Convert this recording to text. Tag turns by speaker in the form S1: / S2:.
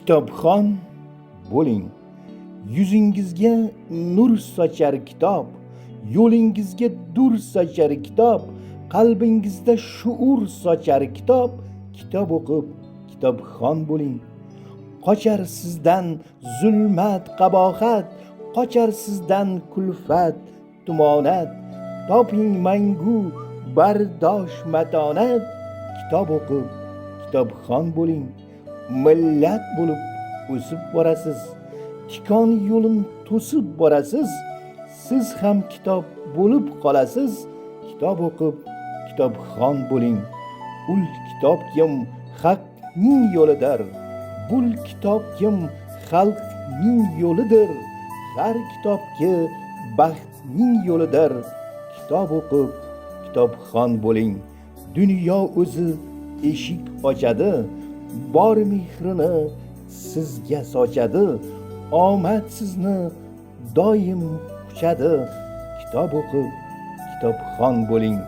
S1: Kitobxon bo'ling. Yuzingizga nur sochar kitob, yo'lingizga dur sochar kitob, qalbingizda shuur sochar kitob. Kitob o'qib kitobxon bo'ling. Qochar sizdan zulmat, qabohat, qochar sizdan kulfat, tumonat. Toping mangu bardosh matonat. Kitob o'qib kitobxon bo'ling. Millat bo'lib o'sib borasiz, tikon yo'lin to'sib borasiz. Siz ham kitob bo'lib qolasiz. Kitob o'qib kitobxon bo'ling. Ul kitob kim haqning yo'lidir, bul kitob kim xalqning yo'lidir. Har kitobga baxtning yo'lidir. Kitob o'qib kitobxon bo'ling. Dunyo o'zi eshik ochadi, bor mehrini sizga sochadi. Omad sizni doim quchadi. Kitob o'qib kitobxon bo'ling.